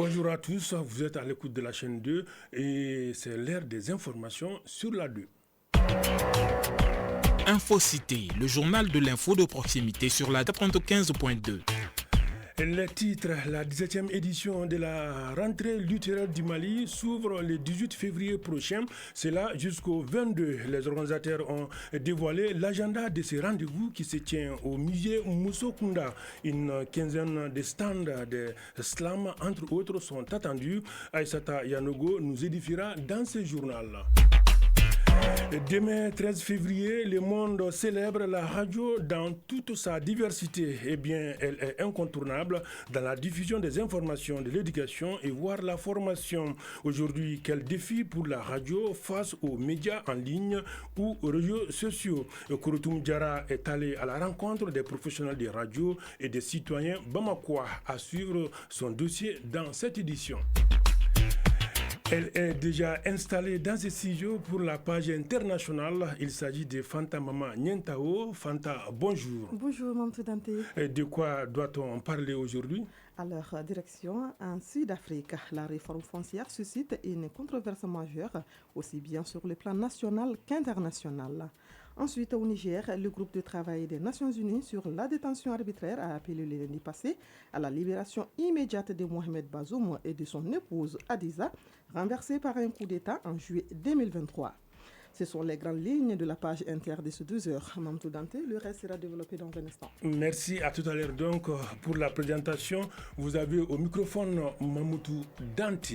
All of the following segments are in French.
Bonjour à tous, vous êtes à l'écoute de la chaîne 2 et c'est l'heure des informations sur la 2. Infocité, le journal de l'info de proximité sur la 95.2. Les titres, la 17e édition de la rentrée littéraire du Mali s'ouvre le 18 février prochain. C'est là jusqu'au 22. Les organisateurs ont dévoilé l'agenda de ces rendez-vous qui se tient au musée Mousso Kounda. Une quinzaine de stands de slam, entre autres, sont attendus. Aïssata Yanogo nous édifiera dans ce journal. Demain 13 février, le monde célèbre la radio dans toute sa diversité. Eh bien, elle est incontournable dans la diffusion des informations, de l'éducation et voire la formation. Aujourd'hui, quel défi pour la radio face aux médias en ligne ou aux réseaux sociaux? Kouroutoum Diarra est allé à la rencontre des professionnels de radio et des citoyens bamakois. À suivre son dossier dans cette édition. Elle est déjà installée dans ce studio pour la page internationale. Il s'agit de Fanta Mama Nientao. Fanta, bonjour. Bonjour, Mamtou Dante. De quoi doit-on parler aujourd'hui? Alors, direction en Sud-Afrique, la réforme foncière suscite une controverse majeure, aussi bien sur le plan national qu'international. Ensuite, au Niger, le groupe de travail des Nations Unies sur la détention arbitraire a appelé le lundi passé à la libération immédiate de Mohamed Bazoum et de son épouse Adiza, renversée par un coup d'État en juillet 2023. Ce sont les grandes lignes de la page inter de ce 12h. Mamtou Dante, le reste sera développé dans un instant. Merci, à tout à l'heure. Donc, pour la présentation, vous avez au microphone Mamoutou Dante.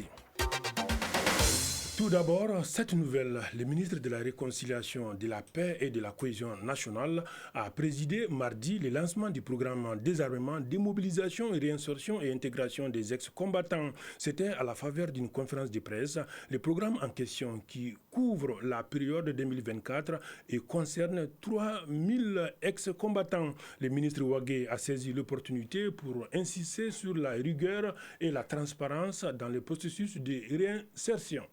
Tout d'abord, cette nouvelle, le ministre de la Réconciliation, de la Paix et de la Cohésion nationale a présidé mardi le lancement du programme désarmement, démobilisation et réinsertion et intégration des ex-combattants. C'était à la faveur d'une conférence de presse. Le programme en question qui couvre la période 2024 et concerne 3000 ex-combattants. Le ministre Ouagué a saisi l'opportunité pour insister sur la rigueur et la transparence dans le processus de réinsertion.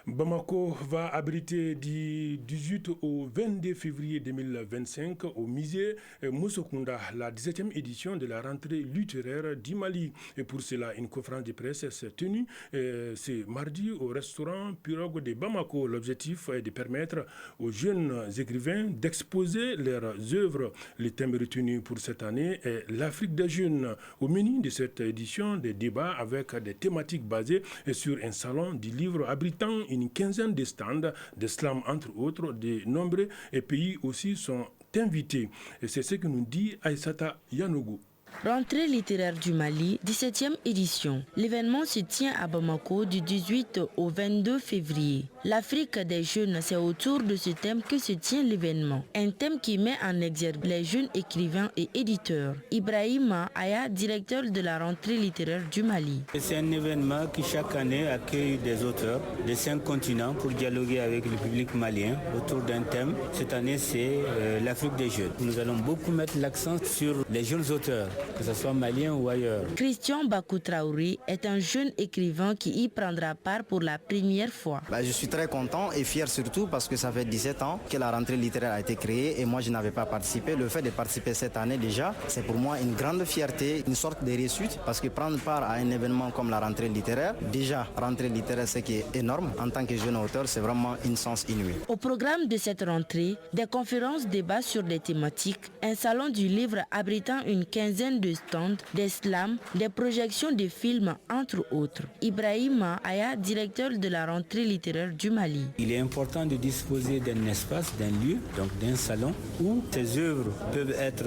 Bamako va abriter du 18 au 22 février 2025 au musée Mousso Kounda la 17e édition de la rentrée littéraire du Mali. Et pour cela, une conférence de presse s'est tenue ce mardi au restaurant Pirogue de Bamako. L'objectif est de permettre aux jeunes écrivains d'exposer leurs œuvres. Le thème retenu pour cette année est l'Afrique des jeunes. Au menu de cette édition, des débats avec des thématiques basées sur un salon du livre abritant une quinzaine de stands de slam entre autres, de nombreux pays aussi sont invités. Et c'est ce que nous dit Aïssata Yanogo. Rentrée littéraire du Mali, 17e édition. L'événement se tient à Bamako du 18 au 22 février. L'Afrique des jeunes, c'est autour de ce thème que se tient l'événement. Un thème qui met en exergue les jeunes écrivains et éditeurs. Ibrahima Aya, directeur de la rentrée littéraire du Mali. C'est un événement qui chaque année accueille des auteurs de 5 continents pour dialoguer avec le public malien autour d'un thème. Cette année, c'est l'Afrique des jeunes. Nous allons beaucoup mettre l'accent sur les jeunes auteurs, que ce soit malien ou ailleurs. Christian Bakou Traoré est un jeune écrivain qui y prendra part pour la première fois. Je suis très content et fier surtout parce que ça fait 17 ans que la rentrée littéraire a été créée et moi je n'avais pas participé. Le fait de participer cette année déjà, c'est pour moi une grande fierté, une sorte de réussite parce que prendre part à un événement comme la rentrée littéraire, déjà rentrée littéraire c'est qui est énorme. En tant que jeune auteur, c'est vraiment une chance inouïe. Au programme de cette rentrée, des conférences, débats sur des thématiques, un salon du livre abritant une quinzaine de stands, des slams, des projections de films, entre autres. Ibrahima Aya, directeur de la rentrée littéraire du Mali. Il est important de disposer d'un espace, d'un lieu, donc d'un salon, où ces œuvres peuvent être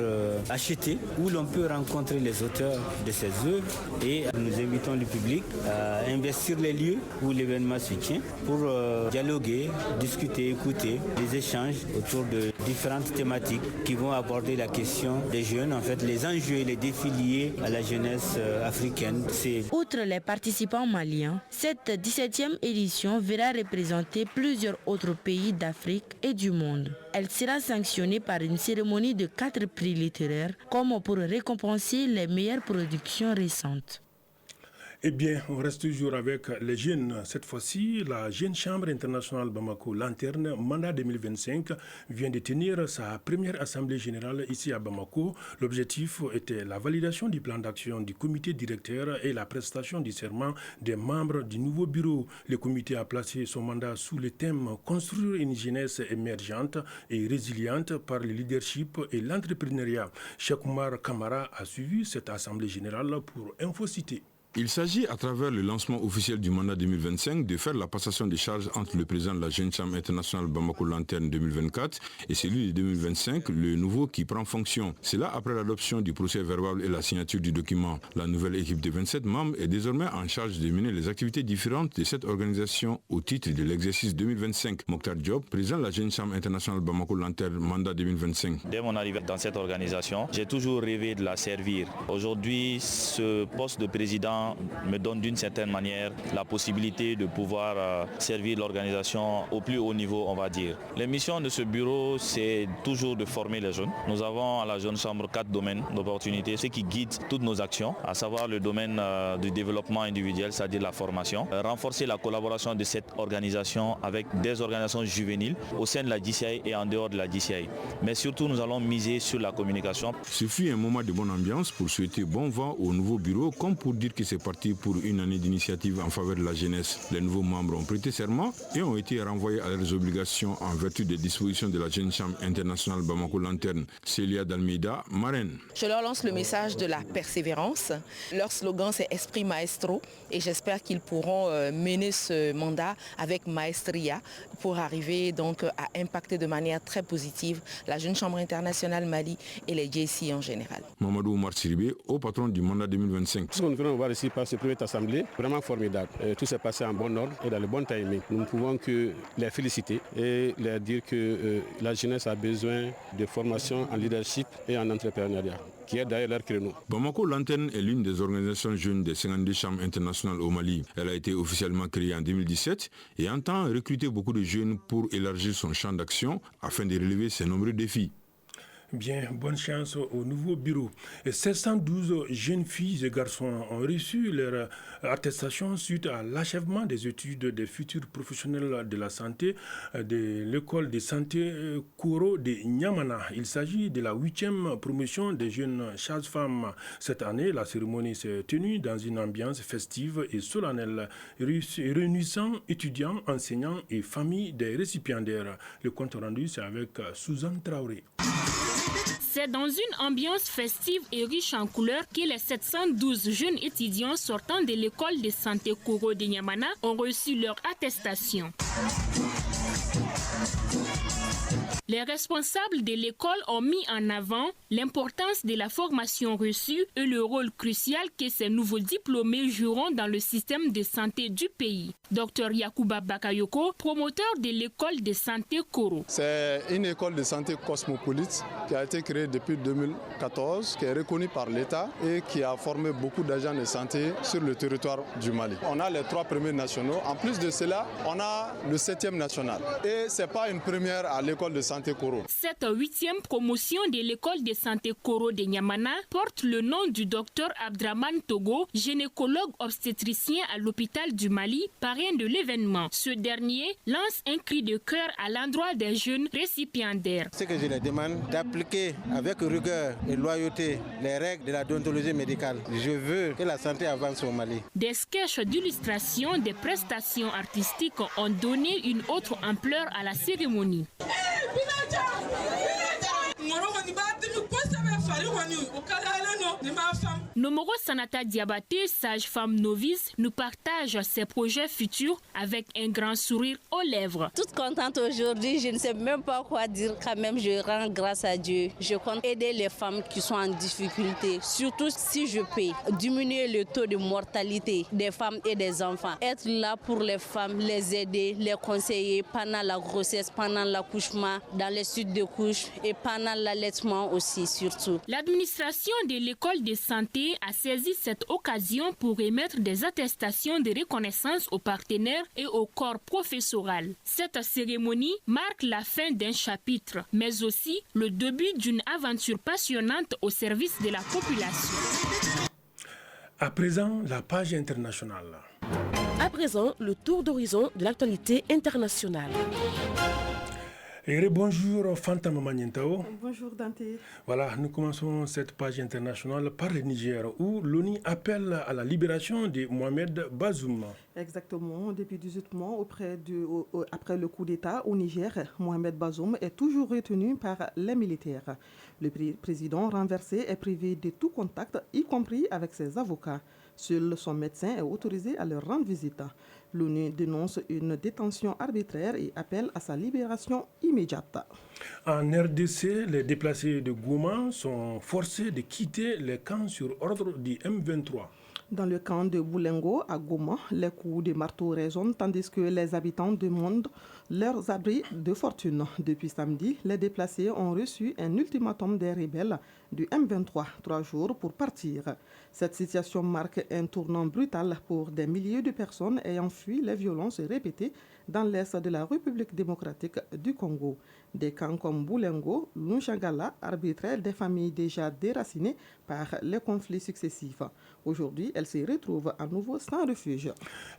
achetées, où l'on peut rencontrer les auteurs de ces œuvres et nous invitons le public à investir les lieux où l'événement se tient pour dialoguer, discuter, écouter les échanges autour de différentes thématiques qui vont aborder la question des jeunes, en fait les enjeux et les défis liés à la jeunesse africaine. Outre les participants maliens, cette 17e édition verra représenter plusieurs autres pays d'Afrique et du monde. Elle sera sanctionnée par une cérémonie de 4 prix littéraires comme pour récompenser les meilleures productions récentes. Eh bien, on reste toujours avec les jeunes. Cette fois-ci, la Jeune Chambre internationale Bamako Lanterne, mandat 2025, vient de tenir sa première assemblée générale ici à Bamako. L'objectif était la validation du plan d'action du comité directeur et la prestation du serment des membres du nouveau bureau. Le comité a placé son mandat sous le thème « Construire une jeunesse émergente et résiliente par le leadership et l'entrepreneuriat ». Cheikh Oumar Kamara a suivi cette assemblée générale pour InfoCité. Il s'agit, à travers le lancement officiel du mandat 2025, de faire la passation des charges entre le président de la Jeune Chambre internationale Bamako Lanterne 2024 et celui de 2025, le nouveau qui prend fonction. C'est là après l'adoption du procès verbal et la signature du document. La nouvelle équipe de 27 membres est désormais en charge de mener les activités différentes de cette organisation au titre de l'exercice 2025. Mokhtar Diop, président de la Jeune Chambre internationale Bamako Lanterne, mandat 2025. Dès mon arrivée dans cette organisation, j'ai toujours rêvé de la servir. Aujourd'hui, ce poste de président me donne d'une certaine manière la possibilité de pouvoir servir l'organisation au plus haut niveau, on va dire. Les missions de ce bureau, c'est toujours de former les jeunes. Nous avons à la Jeune Chambre 4 domaines d'opportunités, ce qui guide toutes nos actions, à savoir le domaine du développement individuel, c'est-à-dire la formation, renforcer la collaboration de cette organisation avec des organisations juvéniles au sein de la DCI et en dehors de la DCI. Mais surtout, nous allons miser sur la communication. Ce fut un moment de bonne ambiance pour souhaiter bon vent au nouveau bureau, comme pour dire que c'est parti pour une année d'initiative en faveur de la jeunesse. Les nouveaux membres ont prêté serment et ont été renvoyés à leurs obligations en vertu des dispositions de la Jeune Chambre internationale Bamako Lanterne. Célia Dalmeida, marraine. Je leur lance le message de la persévérance. Leur slogan, c'est Esprit Maestro, et j'espère qu'ils pourront mener ce mandat avec maestria pour arriver donc à impacter de manière très positive la Jeune Chambre internationale Mali et les JC en général. Mamadou Oumar Siribé, haut patron du mandat 2025. Ce que nous venons voir ici par cette première assemblée, vraiment formidable. Tout s'est passé en bon ordre et dans le bon timing. Nous ne pouvons que les féliciter et leur dire que la jeunesse a besoin de formation en leadership et en entrepreneuriat, qui est d'ailleurs leur créneau. Bamako Lanterne est l'une des organisations jeunes des 52 chambres internationales au Mali. Elle a été officiellement créée en 2017 et entend recruter beaucoup de jeunes pour élargir son champ d'action afin de relever ses nombreux défis. Bien, bonne chance au nouveau bureau. 712 jeunes filles et garçons ont reçu leur attestation suite à l'achèvement des études des futurs professionnels de la santé de l'école de santé Koro de Nyamana. Il s'agit de la 8e promotion des jeunes sages-femmes. Cette année, la cérémonie s'est tenue dans une ambiance festive et solennelle, réunissant étudiants, enseignants et familles des récipiendaires. Le compte rendu, c'est avec Suzanne Traoré. C'est dans une ambiance festive et riche en couleurs que les 712 jeunes étudiants sortant de l'école de santé Koro de Nyamana ont reçu leur attestation. Les responsables de l'école ont mis en avant l'importance de la formation reçue et le rôle crucial que ces nouveaux diplômés joueront dans le système de santé du pays. Dr Yakuba Bakayoko, promoteur de l'école de santé Koro. C'est une école de santé cosmopolite qui a été créée depuis 2014, qui est reconnue par l'État et qui a formé beaucoup d'agents de santé sur le territoire du Mali. On a les 3 premiers nationaux. En plus de cela, on a le 7e national. Et ce n'est pas une première à l'école de santé Koro. Cette 8e promotion de l'école de santé Koro de Nyamana porte le nom du docteur Abdraman Togo, gynécologue obstétricien à l'hôpital du Mali, parrain de l'événement. Ce dernier lance un cri de cœur à l'endroit des jeunes récipiendaires. Ce que je leur demande d'appliquer avec rigueur et loyauté les règles de la déontologie médicale. Je veux que la santé avance au Mali. Des sketchs d'illustration des prestations artistiques ont donné une autre ampleur à la cérémonie. Nomoro Sanata Diabaté, sage-femme novice, nous partage ses projets futurs avec un grand sourire aux lèvres. Toute contente aujourd'hui, je ne sais même pas quoi dire. Quand même, je rends grâce à Dieu. Je compte aider les femmes qui sont en difficulté, surtout si je peux diminuer le taux de mortalité des femmes et des enfants. Être là pour les femmes, les aider, les conseiller pendant la grossesse, pendant l'accouchement, dans les suites de couches et pendant l'allaitement aussi surtout. L'administration de l'école de santé a saisi cette occasion pour émettre des attestations de reconnaissance aux partenaires et au corps professoral. Cette cérémonie marque la fin d'un chapitre, mais aussi le début d'une aventure passionnante au service de la population. À présent, la page internationale. À présent, le tour d'horizon de l'actualité internationale. Et bonjour Fanta Mamanientao. Bonjour Dante. Voilà, nous commençons cette page internationale par le Niger où l'ONU appelle à la libération de Mohamed Bazoum. Exactement, depuis 18 mois après le coup d'État au Niger, Mohamed Bazoum est toujours retenu par les militaires. Le président renversé est privé de tout contact, y compris avec ses avocats. Seul son médecin est autorisé à leur rendre visite. L'ONU dénonce une détention arbitraire et appelle à sa libération immédiate. En RDC, les déplacés de Goma sont forcés de quitter les camps sur ordre du M23. Dans le camp de Boulengo, à Goma, les coups de marteau résonnent tandis que les habitants demandent leurs abris de fortune. Depuis samedi, les déplacés ont reçu un ultimatum des rebelles du M23, 3 jours pour partir. Cette situation marque un tournant brutal pour des milliers de personnes ayant fui les violences répétées dans l'est de la République démocratique du Congo. Des camps comme Boulengo, Lunchangala arbitraient des familles déjà déracinées par les conflits successifs. Aujourd'hui, elles se retrouvent à nouveau sans refuge.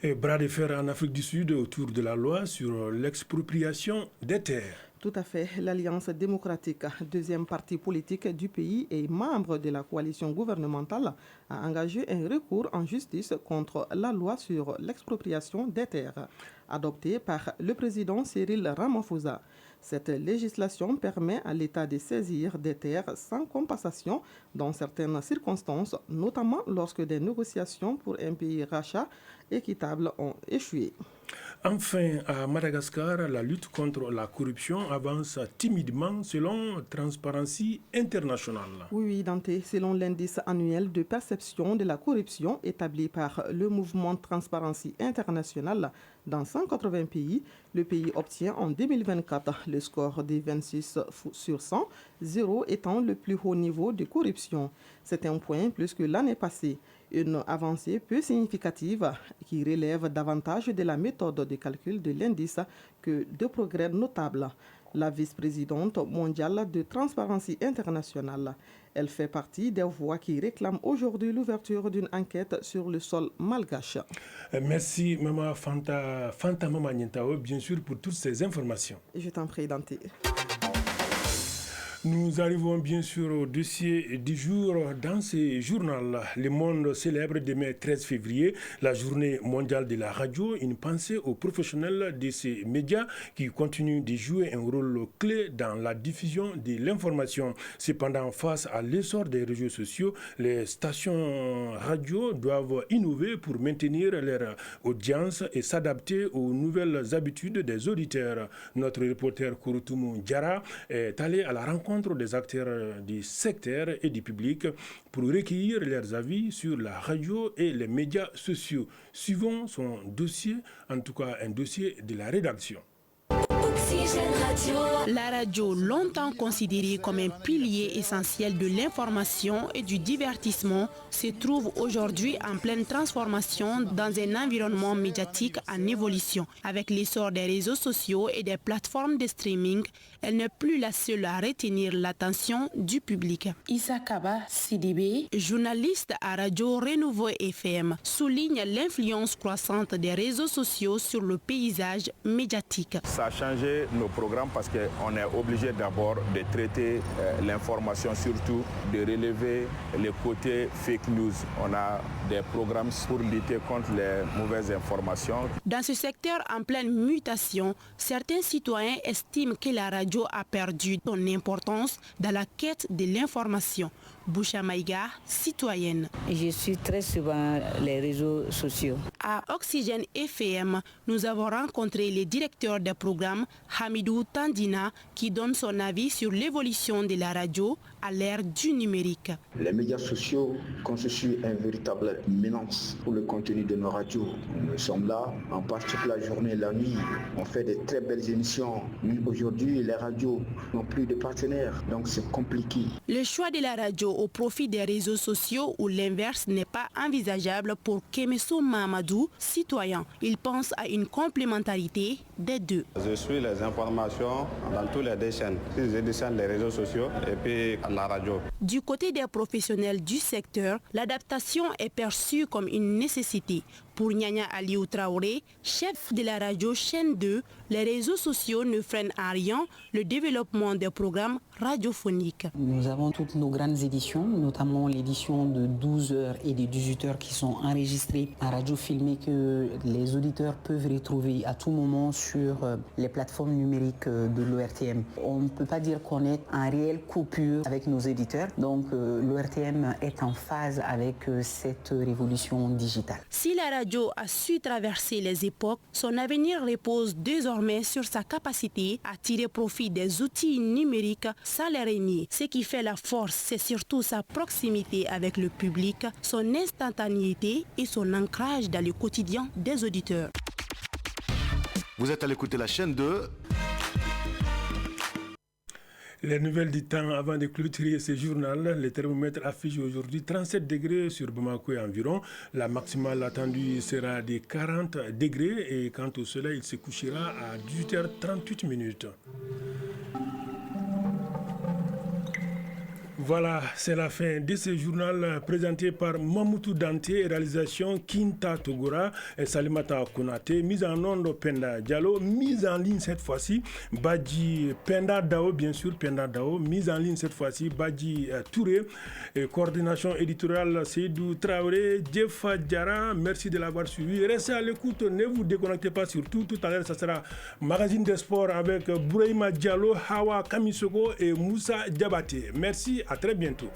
Et bras de fer en Afrique du Sud autour de la loi sur l'expropriation des terres. Tout à fait. L'Alliance démocratique, deuxième parti politique du pays et membre de la coalition gouvernementale, a engagé un recours en justice contre la loi sur l'expropriation des terres, adoptée par le président Cyril Ramaphosa. Cette législation permet à l'État de saisir des terres sans compensation dans certaines circonstances, notamment lorsque des négociations pour un pays rachat équitable ont échoué. Enfin, à Madagascar, la lutte contre la corruption avance timidement selon Transparency International. Oui, Dante, selon l'indice annuel de perception de la corruption établi par le mouvement Transparency International dans 180 pays, le pays obtient en 2024 le score de 26 sur 100, 0 étant le plus haut niveau de corruption. C'est un point plus que l'année passée. Une avancée peu significative qui relève davantage de la méthode de calcul de l'indice que de progrès notables. La vice-présidente mondiale de Transparency International. Elle fait partie des voix qui réclament aujourd'hui l'ouverture d'une enquête sur le sol malgache. Merci Maman Fanta Mama Nientao, bien sûr, pour toutes ces informations. Je t'en prie, Dante. Nous arrivons bien sûr au dossier du jour. Dans ce journal, Le Monde célèbre demain 13 février la journée mondiale de la radio. Une pensée aux professionnels de ces médias qui continuent de jouer un rôle clé dans la diffusion de l'information. Cependant, face à l'essor des réseaux sociaux, les stations radio doivent innover pour maintenir leur audience et s'adapter aux nouvelles habitudes des auditeurs. Notre reporter Kouroutoumou Diara est allé à la rencontre des acteurs du secteur et du public pour recueillir leurs avis sur la radio et les médias sociaux. Suivons son dossier, en tout cas un dossier de la rédaction. La radio, longtemps considérée comme un pilier essentiel de l'information et du divertissement, se trouve aujourd'hui en pleine transformation dans un environnement médiatique en évolution. Avec l'essor des réseaux sociaux et des plateformes de streaming, elle n'est plus la seule à retenir l'attention du public. Issa Kaba Sidibé, journaliste à Radio Renouveau FM, souligne l'influence croissante des réseaux sociaux sur le paysage médiatique. Ça a changé nos programmes parce qu'on est obligé d'abord de traiter l'information, surtout de relever les côtés fake news. On a des programmes pour lutter contre les mauvaises informations. Dans ce secteur en pleine mutation, certains citoyens estiment que la radio a perdu son importance dans la quête de l'information. Boucha Maïga, citoyenne. Je suis très souvent les réseaux sociaux. À Oxygène FM, nous avons rencontré le directeur des programmes, Hamidou Tandina, qui donne son avis sur l'évolution de la radio à l'ère du numérique. Les médias sociaux constituent une véritable menace pour le contenu de nos radios. Nous sommes là, en partie toute la journée et la nuit. On fait de très belles émissions. Aujourd'hui, les radios n'ont plus de partenaires, donc c'est compliqué. Le choix de la radio au profit des réseaux sociaux où l'inverse n'est pas envisageable pour Kemeso Mahamadou, citoyen. Il pense à une complémentarité des deux. Je suis les informations dans tous les chaînes. Je descends les réseaux sociaux et puis la radio. Du côté des professionnels du secteur, l'adaptation est perçue comme une nécessité. Pour Nyanya Aliou Traoré, chef de la radio Chaîne 2, les réseaux sociaux ne freinent en rien le développement des programmes radiophoniques. Nous avons toutes nos grandes éditions, notamment l'édition de 12h et de 18h qui sont enregistrées en radio filmée que les auditeurs peuvent retrouver à tout moment sur les plateformes numériques de l'ORTM. On ne peut pas dire qu'on est en réelle coupure avec nos éditeurs, donc l'ORTM est en phase avec cette révolution digitale. Si la radio a su traverser les époques, son avenir repose désormais sur sa capacité à tirer profit des outils numériques sans les renier. Ce qui fait la force, c'est surtout sa proximité avec le public, son instantanéité et son ancrage dans le quotidien des auditeurs. Vous êtes à l'écoute de la Chaîne 2. Les nouvelles du temps avant de clôturer ce journal, les thermomètres affichent aujourd'hui 37 degrés sur Bamako et environ. La maximale attendue sera de 40 degrés et quant au soleil, il se couchera à 18h38. Voilà, c'est la fin de ce journal présenté par Mamoutou Dante, réalisation Kinta Togora et Salimata Konate, mise en onde Penda Diallo, mise en ligne cette fois-ci Badji Penda Dao, bien sûr Penda Dao, mise en ligne cette fois-ci Badji Touré, et coordination éditoriale Seydou Traoré, Jefa Diara, merci de l'avoir suivi. Restez à l'écoute, ne vous déconnectez pas surtout, tout à l'heure ça sera Magazine des Sports avec Bouraïma Diallo, Hawa Kamisoko et Moussa Diabaté. Merci, à très bientôt.